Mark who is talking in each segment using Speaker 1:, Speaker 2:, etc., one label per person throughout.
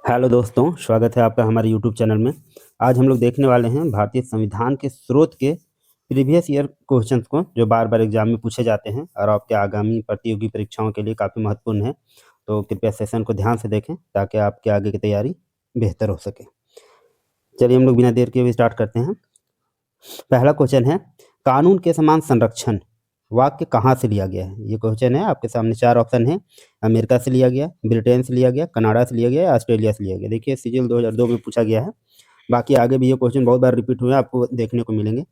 Speaker 1: Hello दोस्तों, स्वागत है आपका हमारे यूट्यूब चैनल में। आज हम लोग देखने वाले हैं भारतीय संविधान के स्रोत के प्रीवियस ईयर क्वेश्चंस को, जो बार बार एग्जाम में पूछे जाते हैं और आपके आगामी प्रतियोगी परीक्षाओं के लिए काफ़ी महत्वपूर्ण है। तो कृपया सेशन को ध्यान से देखें ताकि आपके आगे की तैयारी बेहतर हो सके। चलिए हम लोग बिना देर के हुए स्टार्ट करते हैं। पहला क्वेश्चन है, कानून के समान संरक्षण वाक्य कहाँ से लिया गया है। ये क्वेश्चन है, आपके सामने 4 ऑप्शन है। अमेरिका से लिया गया, ब्रिटेन से लिया गया, कनाडा से लिया गया, ऑस्ट्रेलिया से लिया गया। देखिए सीजीएल 2002 में पूछा गया है। बाकी आगे भी ये क्वेश्चन बहुत बार रिपीट हुए हैं, आपको देखने को मिलेंगे।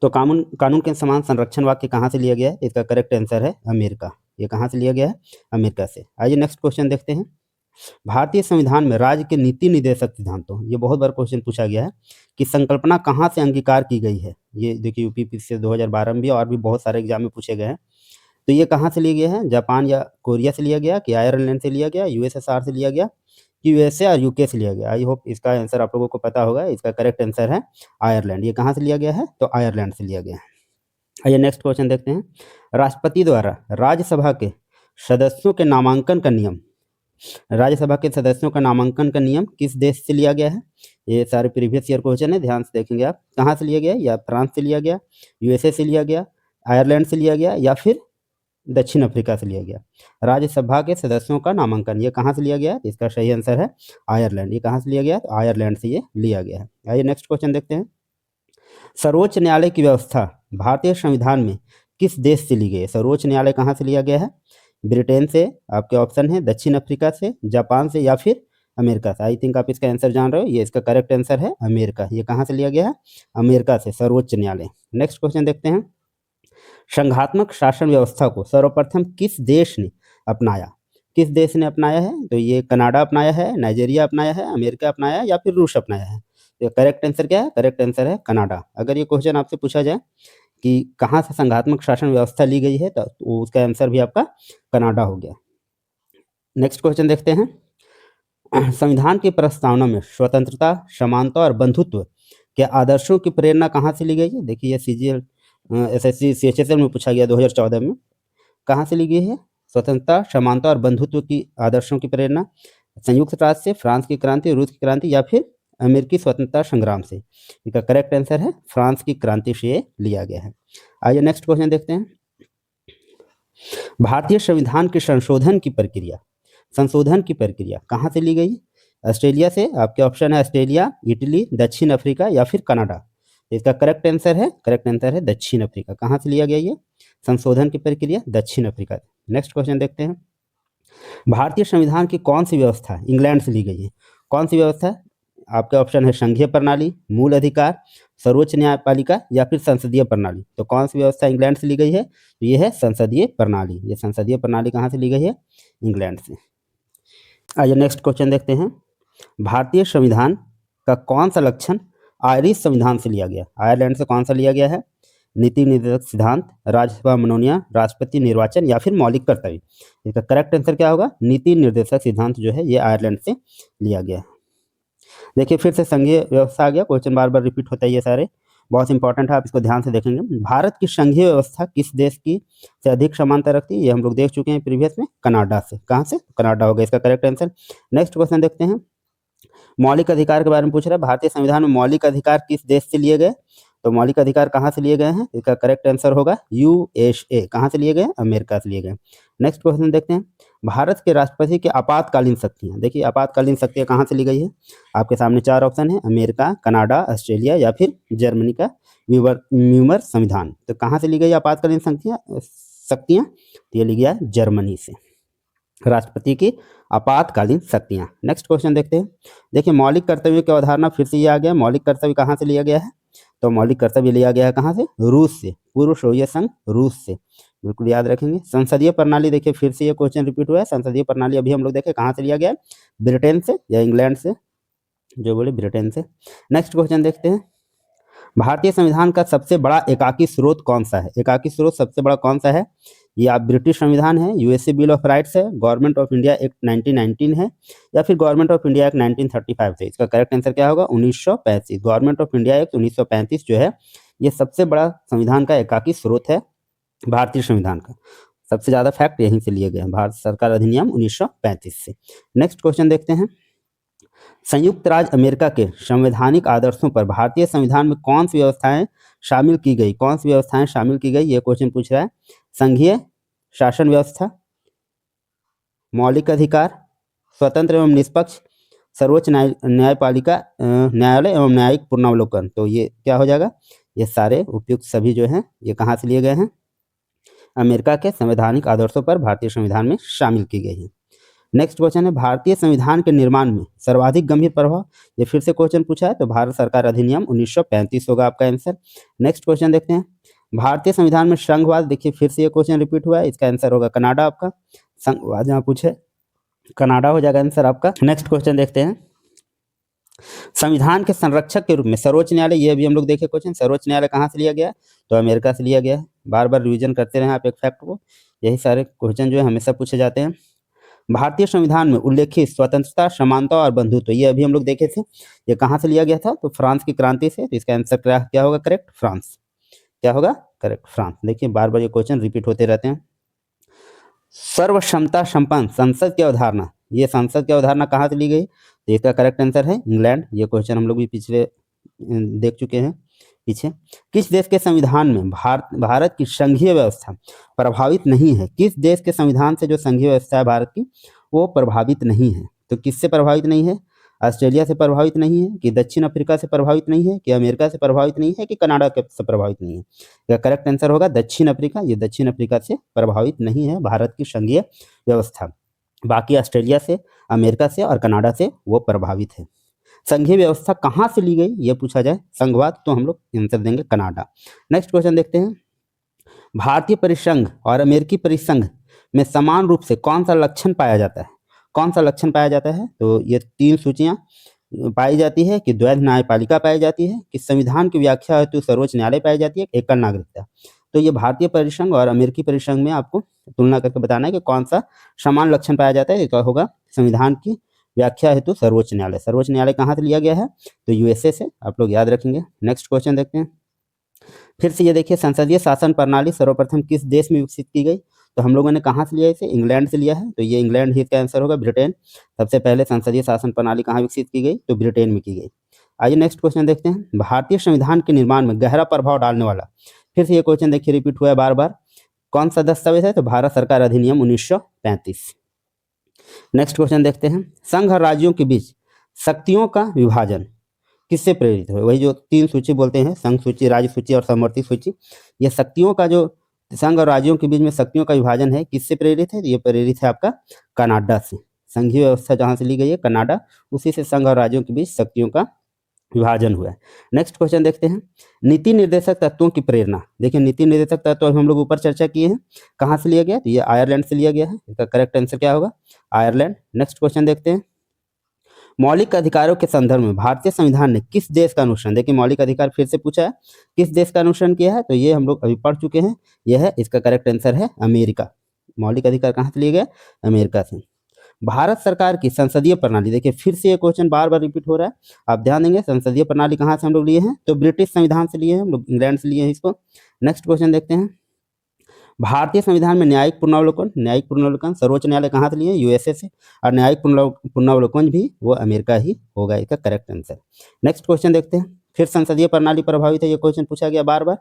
Speaker 1: तो कानून कानून के समान संरक्षण वाक्य कहाँ से लिया गया है। इसका करेक्ट आंसर है अमेरिका। ये कहाँ से लिया गया है? अमेरिका से। आइए नेक्स्ट क्वेश्चन देखते हैं। भारतीय संविधान में राज्य के नीति निर्देशक सिद्धांतों, ये बहुत बार क्वेश्चन पूछा गया है कि संकल्पना कहाँ से अंगीकार की गई है। ये देखिए यूपी से 2012 में भी और भी बहुत सारे एग्जाम में पूछे गए हैं। तो ये कहाँ से लिए गए हैं? जापान या कोरिया से लिया गया, कि आयरलैंड से लिया गया, यूएसएसआर से लिया गया, कि यूएसए और यूके से लिया गया। आई होप इसका आंसर आप लोगों को पता होगा। इसका करेक्ट आंसर है आयरलैंड। ये कहाँ से लिया गया है? तो आयरलैंड से लिया गया है। आइए नेक्स्ट क्वेश्चन देखते हैं। राष्ट्रपति द्वारा राज्यसभा के सदस्यों के नामांकन का नियम, राज्यसभा के सदस्यों का नामांकन का नियम किस देश से लिया गया है? ये सारे प्रीवियस ईयर क्वेश्चन है, ध्यान से देखेंगे आप। कहाँ से लिया गया? या फ्रांस से लिया गया, यूएसए से लिया गया, आयरलैंड से लिया गया, या फिर दक्षिण अफ्रीका से लिया गया। राज्यसभा के सदस्यों का नामांकन ये कहाँ से लिया गया? इसका सही आंसर है आयरलैंड। ये कहाँ से लिया गया? तो आयरलैंड से ये लिया गया है। आइए नेक्स्ट क्वेश्चन देखते हैं। सर्वोच्च न्यायालय की व्यवस्था भारतीय संविधान में किस देश से ली गई है? सर्वोच्च न्यायालय कहाँ से लिया गया है? ब्रिटेन से, आपके ऑप्शन है दक्षिण अफ्रीका से, जापान से, या फिर अमेरिका से। आई थिंक आप इसका आंसर जान रहे हो। ये इसका करेक्ट आंसर है अमेरिका। ये कहाँ से लिया गया है? अमेरिका से, सर्वोच्च न्यायालय। नेक्स्ट क्वेश्चन देखते हैं। संघात्मक शासन व्यवस्था को सर्वप्रथम किस देश ने अपनाया? किस देश ने अपनाया है? तो ये कनाडा अपनाया है, नाइजीरिया अपनाया है, अमेरिका अपनाया है, या फिर रूस अपनाया है। तो करेक्ट आंसर क्या है? करेक्ट आंसर है कनाडा। अगर ये क्वेश्चन आपसे पूछा जाए कि कहाँ से संघात्मक शासन व्यवस्था ली गई है, तो उसका आंसर भी आपका कनाडा हो गया। नेक्स्ट क्वेश्चन देखते हैं। संविधान की प्रस्तावना में स्वतंत्रता, समानता और बंधुत्व के आदर्शों की प्रेरणा कहाँ से ली गई है? देखिए ये सीजीएल एसएससी सीएचएसएल में पूछा गया 2014 में। कहाँ से ली गई है? स्वतंत्रता, समानता और बंधुत्व की आदर्शों की प्रेरणा संयुक्त राष्ट्र से, फ्रांस की क्रांति, रूस की क्रांति, या फिर अमेरिकी स्वतंत्रता संग्राम से। इसका करेक्ट आंसर है फ्रांस की क्रांति से लिया गया है। आइए नेक्स्ट क्वेश्चन देखते हैं। भारतीय संविधान के संशोधन की प्रक्रिया कहाँ से ली गई? ऑस्ट्रेलिया से। आपके ऑप्शन है ऑस्ट्रेलिया, इटली, दक्षिण अफ्रीका, या फिर कनाडा। इसका करेक्ट आंसर है दक्षिण अफ्रीका। कहाँ से लिया गया ये संशोधन की प्रक्रिया? दक्षिण अफ्रीका। नेक्स्ट क्वेश्चन देखते हैं। भारतीय संविधान की कौन सी व्यवस्था इंग्लैंड से ली गई है? कौन सी व्यवस्था? आपके ऑप्शन है संघीय प्रणाली, मूल अधिकार, सर्वोच्च न्यायपालिका, या फिर संसदीय प्रणाली। तो कौन सी व्यवस्था इंग्लैंड से ली गई है? तो ये है संसदीय प्रणाली। ये संसदीय प्रणाली कहाँ से ली गई है? इंग्लैंड से। आइए नेक्स्ट क्वेश्चन देखते हैं। भारतीय संविधान का कौन सा लक्षण आयरिश संविधान से लिया गया? आयरलैंड से कौन सा लिया गया है? नीति निर्देशक सिद्धांत, राज्यसभा मनोनयन, राष्ट्रपति निर्वाचन, या फिर मौलिक कर्तव्य। इसका करेक्ट आंसर क्या होगा? नीति निर्देशक सिद्धांत जो है ये आयरलैंड से लिया गया है। देखिए फिर से संघीय व्यवस्था आ गया। क्वेश्चन बार बार रिपीट होता है, ये सारे बहुत इंपॉर्टेंट है, आप इसको ध्यान से देखेंगे। भारत की संघीय व्यवस्था किस देश की से अधिक समानता रखती है? ये हम लोग देख चुके हैं प्रीवियस में, कनाडा से। कहाँ से? कनाडा होगा इसका करेक्ट आंसर। नेक्स्ट क्वेश्चन देखते हैं। मौलिक अधिकार के बारे में पूछ रहा है। भारतीय संविधान में मौलिक अधिकार किस देश से लिए गए? तो मौलिक अधिकार कहाँ से लिए गए हैं? इसका करेक्ट आंसर होगा यूएसए। कहाँ से लिए गए? अमेरिका से लिए गए। नेक्स्ट क्वेश्चन देखते हैं। भारत के राष्ट्रपति की आपातकालीन शक्तियाँ, देखिए आपातकालीन शक्तियाँ कहाँ से ली गई है? आपके सामने 4 ऑप्शन है, अमेरिका, कनाडा, ऑस्ट्रेलिया, या फिर जर्मनी का म्यूमर संविधान। तो कहाँ से ली गई आपातकालीन शक्तियाँ? तो ये ली गया जर्मनी से, राष्ट्रपति की आपातकालीन शक्तियाँ। नेक्स्ट क्वेश्चन देखते हैं। देखिए मौलिक कर्तव्यों की अवधारणा फिर से ये आ गया। मौलिक कर्तव्य कहाँ से लिया गया है? तो मौलिक कर्तव्य लिया गया है कहाँ से? रूस से, पूर्व सोवियत संघ रूस से। बिल्कुल याद रखेंगे। संसदीय प्रणाली, देखिए फिर से ये क्वेश्चन रिपीट हुआ है। संसदीय प्रणाली अभी हम लोग देखें कहाँ से लिया गया है? ब्रिटेन से या इंग्लैंड से? जो बोले ब्रिटेन से। नेक्स्ट क्वेश्चन देखते हैं। भारतीय संविधान का सबसे बड़ा एकाकी स्रोत कौन सा है? एकाकी स्रोत सबसे बड़ा कौन सा है? ये आप ब्रिटिश संविधान है, यूएसए बिल ऑफ राइट्स है, गवर्नमेंट ऑफ इंडिया एक्ट 1919 है, या फिर गवर्नमेंट ऑफ इंडिया एक्ट 1935 है। इसका करेक्ट आंसर क्या होगा? 1935। गवर्नमेंट ऑफ इंडिया एक्ट 1935 जो है ये सबसे बड़ा संविधान का एकाकी स्रोत है भारतीय संविधान का। सबसे ज्यादा फैक्ट यहीं से लिए गए हैं, भारत सरकार अधिनियम 1935 से। नेक्स्ट क्वेश्चन देखते हैं। संयुक्त राज्य अमेरिका के संवैधानिक आदर्शों पर भारतीय संविधान में कौन सी व्यवस्थाएं शामिल की गई? कौन सी व्यवस्थाएं शामिल की गई, ये क्वेश्चन पूछ रहा है। संघीय शासन व्यवस्था, मौलिक अधिकार, स्वतंत्र एवं निष्पक्ष सर्वोच्च न्यायपालिका न्यायालय एवं न्यायिक पुनरावलोकन। तो ये क्या हो जाएगा? ये सारे उपयुक्त सभी जो हैं ये कहाँ से लिए गए हैं? अमेरिका के संवैधानिक आदर्शों पर भारतीय संविधान में शामिल की गई है। नेक्स्ट क्वेश्चन है, भारतीय संविधान के निर्माण में सर्वाधिक गंभीर प्रभाव, ये फिर से क्वेश्चन पूछा है, तो भारत सरकार अधिनियम 1935 होगा आपका आंसर। नेक्स्ट क्वेश्चन देखते हैं, भारतीय संविधान में संघवाद, देखिए फिर से ये क्वेश्चन रिपीट हुआ है, इसका आंसर होगा कनाडा आपका। संघवाद जहाँ पूछे कनाडा हो जाएगा आंसर आपका। नेक्स्ट क्वेश्चन देखते हैं, संविधान के संरक्षक के रूप में सर्वोच्च न्यायालय, ये भी हम लोग देखे क्वेश्चन, सर्वोच्च न्यायालय कहाँ से लिया गया? तो अमेरिका से लिया गया है। बार बार रिविजन करते रहे आप एक फैक्ट को, यही सारे क्वेश्चन जो है हमेशा पूछे जाते हैं। भारतीय संविधान में उल्लेखित स्वतंत्रता, समानता और बंधुत्व, ये अभी हम लोग देखे थे, ये कहाँ से लिया गया था? तो फ्रांस की क्रांति से। तो इसका आंसर क्या होगा करेक्ट? फ्रांस। क्या होगा करेक्ट? फ्रांस। देखिए बार बार ये क्वेश्चन रिपीट होते रहते हैं। सर्व क्षमता संपन्न संसद की अवधारणा, ये संसद की अवधारणा कहाँ से ली गई? तो इसका करेक्ट आंसर है इंग्लैंड। ये क्वेश्चन हम लोग भी पिछले देख चुके हैं पीछे। किस देश के संविधान में भारत की संघीय व्यवस्था प्रभावित नहीं है? किस देश के संविधान से जो संघीय व्यवस्था है भारत की वो प्रभावित नहीं है? तो किससे प्रभावित नहीं है? ऑस्ट्रेलिया से प्रभावित नहीं है, कि दक्षिण अफ्रीका से प्रभावित नहीं है, कि अमेरिका से प्रभावित नहीं है, कि कनाडा से प्रभावित नहीं है? इसका करेक्ट आंसर होगा दक्षिण अफ्रीका। ये दक्षिण अफ्रीका से प्रभावित नहीं है भारत की संघीय व्यवस्था। बाकी ऑस्ट्रेलिया से, अमेरिका से और कनाडा से वो प्रभावित है। संघीय व्यवस्था कहाँ से ली गई ये पूछा जाए, संघवाद, तो हम लोग आंसर देंगे कनाडा। नेक्स्ट क्वेश्चन देखते हैं, भारतीय परिसंघ और अमेरिकी परिसंघ में समान रूप से कौन सा लक्षण पाया जाता है? कौन सा लक्षण पाया जाता है? तो ये 3 सूचियां पाई जाती है, कि द्वैध न्यायपालिका पाई जाती है, कि संविधान की व्याख्या हेतु सर्वोच्च न्यायालय पाई जाती है, एकल नागरिकता। तो ये भारतीय परिसंघ और अमेरिकी परिसंघ में आपको तुलना करके बताना है कि कौन सा समान लक्षण पाया जाता है। इसका होगा संविधान की व्याख्या हेतु सर्वोच्च न्यायालय। सर्वोच्च न्यायालय कहाँ से लिया गया है? तो यूएसए से, आप लोग याद रखेंगे। नेक्स्ट क्वेश्चन देखते हैं, फिर से ये देखिए, संसदीय शासन प्रणाली सर्वप्रथम किस देश में विकसित की गई? तो हम लोगों ने कहाँ से लिया इसे? इंग्लैंड से लिया है। तो ये इंग्लैंड ही इसका आंसर होगा, ब्रिटेन। सबसे पहले संसदीय शासन प्रणाली कहाँ विकसित की गई? तो ब्रिटेन में की गई। आइए नेक्स्ट क्वेश्चन देखते हैं, भारतीय संविधान के निर्माण में गहरा प्रभाव डालने वाला, फिर से ये क्वेश्चन देखिए रिपीट हुआ है बार बार, कौन सा दस्तावेज है? तो भारत सरकार अधिनियम 1935। नेक्स्ट क्वेश्चन देखते हैं, संघ और राज्यों के बीच शक्तियों का विभाजन किससे प्रेरित है? वही जो 3 सूची बोलते हैं, संघ सूची, राज्य सूची और समवर्ती सूची। ये शक्तियों का जो संघ और राज्यों के बीच में शक्तियों का विभाजन है, किससे प्रेरित है? ये प्रेरित है आपका कनाडा से। संघीय व्यवस्था जहाँ से ली गई है कनाडा, उसी से संघ और राज्यों के बीच शक्तियों का विभाजन हुआ है। नेक्स्ट क्वेश्चन देखते हैं, नीति निर्देशक तत्वों की प्रेरणा। देखिए नीति निर्देशक तत्व हम लोग ऊपर चर्चा किए हैं, कहाँ से लिया गया? तो ये आयरलैंड से लिया गया है। इसका करेक्ट आंसर क्या होगा? आयरलैंड। नेक्स्ट क्वेश्चन देखते हैं, मौलिक अधिकारों के संदर्भ में भारतीय संविधान ने किस देश का अनुसरण, देखिए मौलिक अधिकार फिर से पूछा है, किस देश का अनुसरण किया है? तो ये हम लोग अभी पढ़ चुके हैं, यह है, इसका करेक्ट आंसर है अमेरिका। मौलिक अधिकार कहाँ से लिए गए? अमेरिका से। भारत सरकार की संसदीय प्रणाली, देखिए फिर से ये क्वेश्चन बार बार रिपीट हो रहा है, आप ध्यान देंगे, संसदीय प्रणाली कहाँ से हम लोग लिए हैं? तो ब्रिटिश संविधान से लिए हैं हम लोग, इंग्लैंड से लिए हैं इसको। नेक्स्ट क्वेश्चन देखते हैं, भारतीय संविधान में न्यायिक पुनरावलोकन सर्वोच्च न्यायालय कहाँ से लिए? यूएसए से। और न्यायिक पुनरावलोकन भी वो अमेरिका ही होगा, इसका करेक्ट आंसर। नेक्स्ट क्वेश्चन देखते हैं, फिर संसदीय प्रणाली प्रभावित है, ये क्वेश्चन पूछा गया बार बार,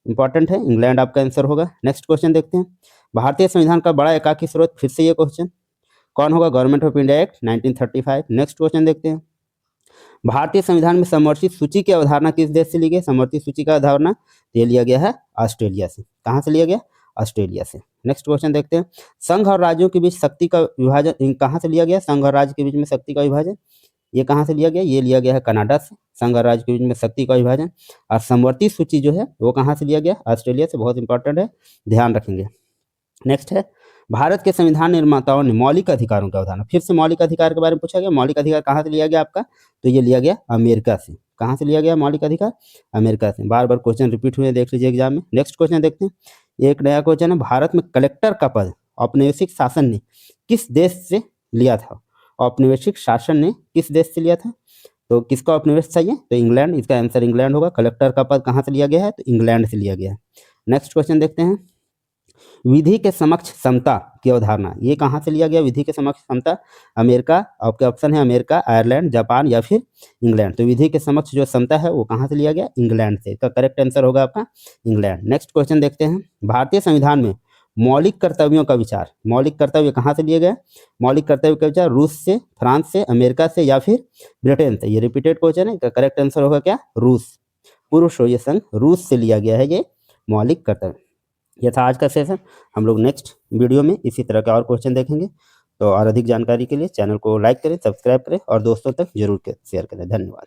Speaker 1: इंपॉर्टेंट है, इंग्लैंड आपका आंसर होगा। नेक्स्ट क्वेश्चन देखते हैं, भारतीय संविधान का बड़ा एकाकी स्रोत, फिर से ये क्वेश्चन कौन होगा? Government of India act 1935। Next question देखते हैं, भारतीय संविधान में समवर्ती सूची की अवधारणा किस देश से ली गई? समवर्ती सूची का अवधारणा ये लिया गया है ऑस्ट्रेलिया से। कहाँ से लिया गया? ऑस्ट्रेलिया से। नेक्स्ट क्वेश्चन देखते हैं, संघ और राज्यों के बीच शक्ति का विभाजन कहाँ से लिया गया? संघ और राज्य के बीच में शक्ति का विभाजन ये कहाँ से लिया गया? ये लिया गया है कनाडा से, संघ और राज्य के बीच में शक्ति का विभाजन। और समवर्ती सूची जो है वो कहाँ से लिया गया? ऑस्ट्रेलिया से। बहुत इंपॉर्टेंट है, ध्यान रखेंगे। नेक्स्ट है, भारत के संविधान निर्माताओं ने मौलिक अधिकारों का अवधारणा, फिर से मौलिक अधिकार के बारे में पूछा गया। मौलिक अधिकार कहाँ से लिया गया आपका? तो ये लिया गया अमेरिका से। कहाँ से लिया गया मौलिक अधिकार? अमेरिका से। बार बार क्वेश्चन रिपीट हुए, देख लीजिए एग्जाम में। नेक्स्ट क्वेश्चन देखते हैं, एक नया क्वेश्चन है, भारत में कलेक्टर का पद औपनिवेशिक शासन ने किस देश से लिया था? औपनिवेशिक शासन ने किस देश से लिया था? तो किसका औपनिवेश चाहिए? तो इंग्लैंड, इसका आंसर इंग्लैंड होगा। कलेक्टर का पद कहाँ से लिया गया है? तो इंग्लैंड से लिया गया है। नेक्स्ट क्वेश्चन देखते हैं, विधि के समक्ष समता की अवधारणा ये कहाँ से लिया गया? विधि के समक्ष समता अमेरिका, आपके ऑप्शन है अमेरिका, आयरलैंड, जापान या फिर इंग्लैंड। तो विधि के समक्ष जो समता है वो कहाँ से लिया गया? इंग्लैंड से। इसका करेक्ट आंसर होगा आपका इंग्लैंड। नेक्स्ट क्वेश्चन देखते हैं, भारतीय संविधान में मौलिक कर्तव्यों का विचार, मौलिक कर्तव्य कहाँ से लिए गए? मौलिक कर्तव्य का विचार रूस से, फ्रांस से, अमेरिका से या फिर ब्रिटेन से। ये रिपीटेड क्वेश्चन है, करेक्ट आंसर होगा क्या? रूस। पूर्व सोवियत संघ रूस से लिया गया है ये मौलिक कर्तव्य। ये था आज का सेशन। हम लोग नेक्स्ट वीडियो में इसी तरह का और क्वेश्चन देखेंगे। तो और अधिक जानकारी के लिए चैनल को लाइक करें, सब्सक्राइब करें और दोस्तों तक जरूर शेयर करें। धन्यवाद।